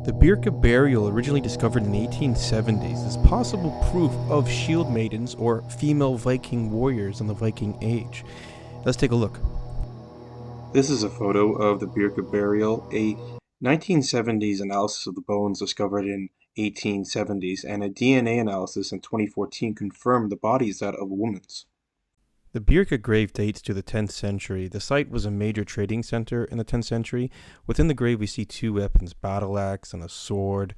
The Birka burial, originally discovered in the 1870s, is possible proof of shield maidens or female Viking warriors in the Viking Age. Let's take a look. This is a photo of the Birka burial, a 1970s analysis of the bones discovered in 1870s, and a DNA analysis in 2014 confirmed the body is that of a woman's. The Birka grave dates to the 10th century. The site was a major trading center in the 10th century. Within the grave, we see two weapons, battle axe and a sword,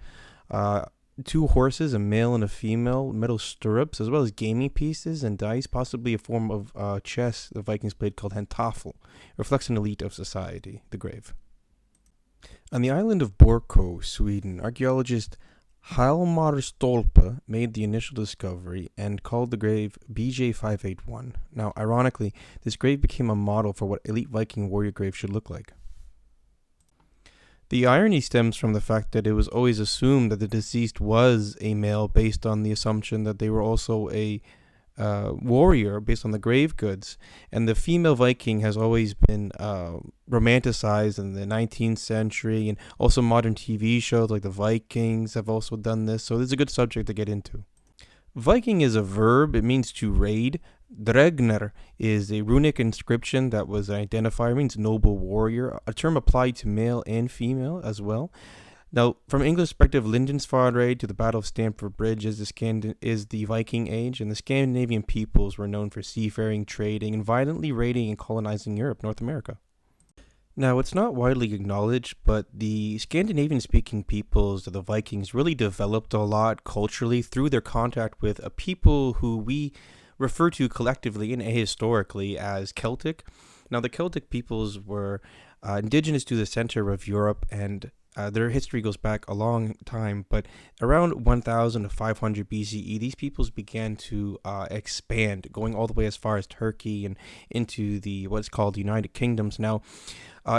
two horses, a male and a female, metal stirrups, as well as gaming pieces and dice, possibly a form of chess the Vikings played called hentafel. It reflects an elite of society, the grave. On the island of Bjorko, Sweden, archaeologist Hjalmar Stolpe made the initial discovery and called the grave BJ581. Now, ironically, this grave became a model for what elite Viking warrior graves should look like. The irony stems from the fact that it was always assumed that the deceased was a male based on the assumption that they were also a warrior based on the grave goods, and the female Viking has always been romanticized in the 19th century, and also modern TV shows like the Vikings have also done this, so this is a good subject to get into. Viking is a verb. It means to raid. Dregner is a runic inscription that was an identifier. It means noble warrior, a term applied to male and female as well. Now, from English perspective, Lindisfarne to the Battle of Stamford Bridge is the Viking Age, and the Scandinavian peoples were known for seafaring, trading, and violently raiding and colonizing Europe, North America. Now, it's not widely acknowledged, but the Scandinavian-speaking peoples, the Vikings, really developed a lot culturally through their contact with a people who we refer to collectively and ahistorically as Celtic. Now, the Celtic peoples were indigenous to the center of Europe, and their history goes back a long time, but around 1000 to 500 BCE, these peoples began to expand, going all the way as far as Turkey and into the what's called United Kingdoms. Now,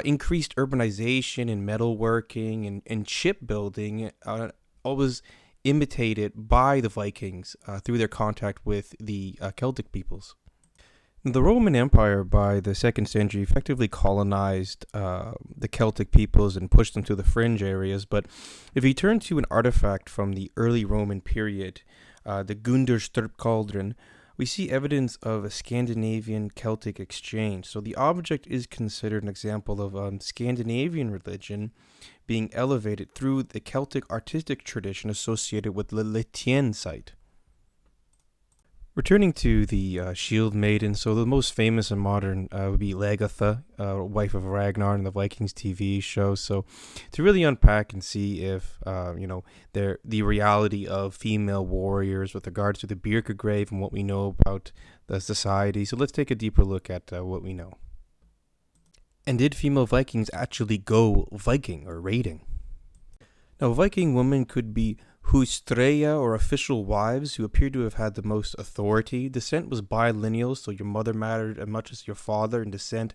increased urbanization and metalworking and shipbuilding all was imitated by the Vikings through their contact with the Celtic peoples. The Roman Empire by the 2nd century effectively colonized the Celtic peoples and pushed them to the fringe areas. But if you turn to an artifact from the early Roman period, the Gunderstorp cauldron, we see evidence of a Scandinavian Celtic exchange. So the object is considered an example of Scandinavian religion being elevated through the Celtic artistic tradition associated with the Litien site. Returning to the shield maiden, so the most famous and modern would be Lagertha, wife of Ragnar in the Vikings TV show. So to really unpack and see if, the reality of female warriors with regards to the Birka grave and what we know about the society. So let's take a deeper look at what we know. And did female Vikings actually go Viking or raiding? Now, Viking women could be hustreya, or official wives, who appear to have had the most authority. Descent was bilineal, so your mother mattered as much as your father in descent.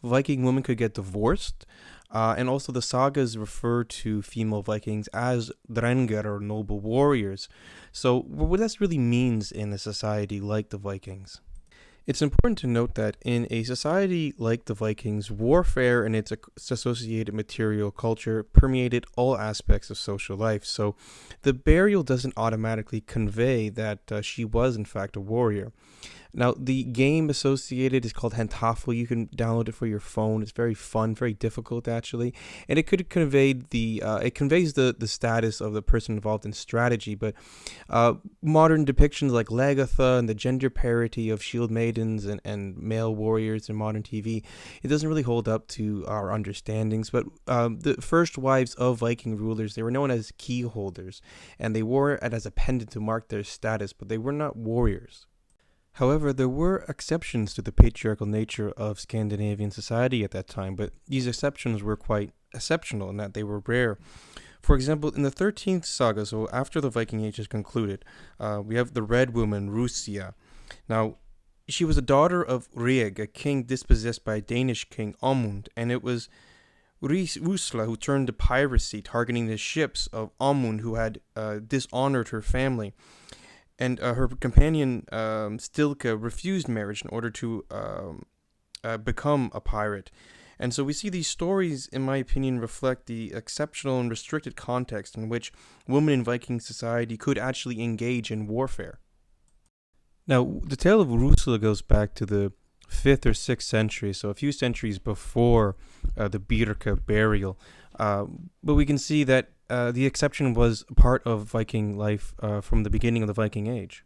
Viking women could get divorced, and also the sagas refer to female Vikings as drenger, or noble warriors. So what this really means in a society like the Vikings. It's important to note that in a society like the Vikings, warfare and its associated material culture permeated all aspects of social life. So the burial doesn't automatically convey that she was in fact a warrior. Now, the game associated is called hentafel. You can download it for your phone. It's very fun, very difficult actually, and it could convey it conveys the status of the person involved in strategy. But modern depictions like Lagertha and the gender parity of shield maidens and male warriors in modern TV, it doesn't really hold up to our understandings. But the first wives of Viking rulers, they were known as key holders, and they wore it as a pendant to mark their status, but they were not warriors. However, there were exceptions to the patriarchal nature of Scandinavian society at that time, but these exceptions were quite exceptional in that they were rare. For example, in the 13th saga, so after the Viking Age is concluded, we have the Red Woman, Russia. Now, she was a daughter of Rig, a king dispossessed by a Danish king, Amund, and it was Rusla who turned to piracy, targeting the ships of Amund, who had dishonored her family. And her companion, Stilka, refused marriage in order to become a pirate. And so we see these stories, in my opinion, reflect the exceptional and restricted context in which women in Viking society could actually engage in warfare. Now, the tale of Rusula goes back to the 5th or 6th century, so a few centuries before the Birka burial. But we can see that the exception was part of Viking life from the beginning of the Viking Age.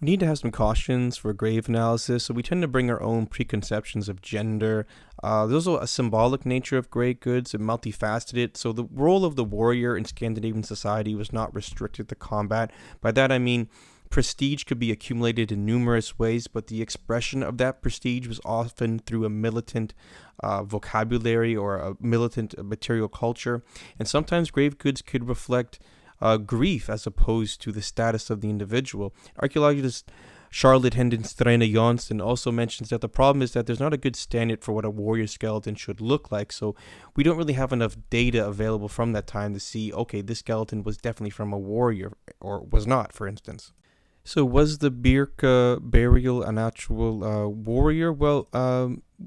We need to have some cautions for grave analysis, so we tend to bring our own preconceptions of gender. There's also a symbolic nature of grave goods and multifaceted, so the role of the warrior in Scandinavian society was not restricted to combat. By that I mean prestige could be accumulated in numerous ways, but the expression of that prestige was often through a militant vocabulary or a militant material culture, and sometimes grave goods could reflect grief as opposed to the status of the individual. Archaeologist Charlotte Hedenstierna-Johnson also mentions that the problem is that there's not a good standard for what a warrior skeleton should look like, so we don't really have enough data available from that time to see, okay, this skeleton was definitely from a warrior or was not, for instance. So was the Birka burial an actual warrior? Well,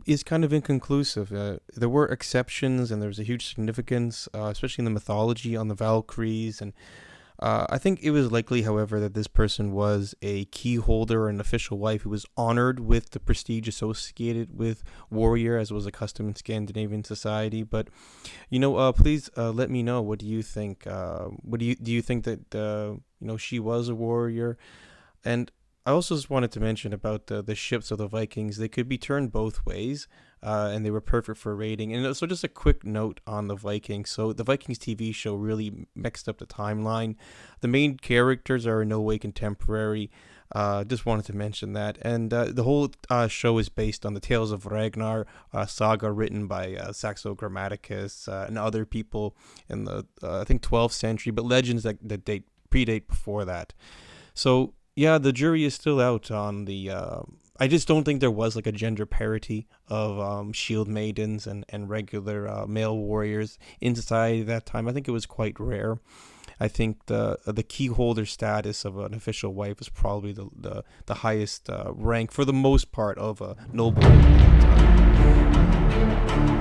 is kind of inconclusive. There were exceptions, and there was a huge significance, especially in the mythology on the Valkyries. And I think it was likely, however, that this person was a key holder or an official wife who was honored with the prestige associated with warrior, as was a custom in Scandinavian society. But, please let me know. What do you think? What do you think that she was a warrior? And I also just wanted to mention about the ships of the Vikings. They could be turned both ways, and they were perfect for raiding. And so just a quick note on the Vikings. So the Vikings TV show really mixed up the timeline. The main characters are in no way contemporary. Just wanted to mention that. And the whole show is based on the Tales of Ragnar saga written by Saxo Grammaticus and other people in the, I think, 12th century, but legends that predate before that. So yeah, the jury is still out on the. I just don't think there was like a gender parity of shield maidens and regular male warriors in society at that time. I think it was quite rare. I think the key holder status of an official wife was probably the highest rank for the most part of a noble at that time.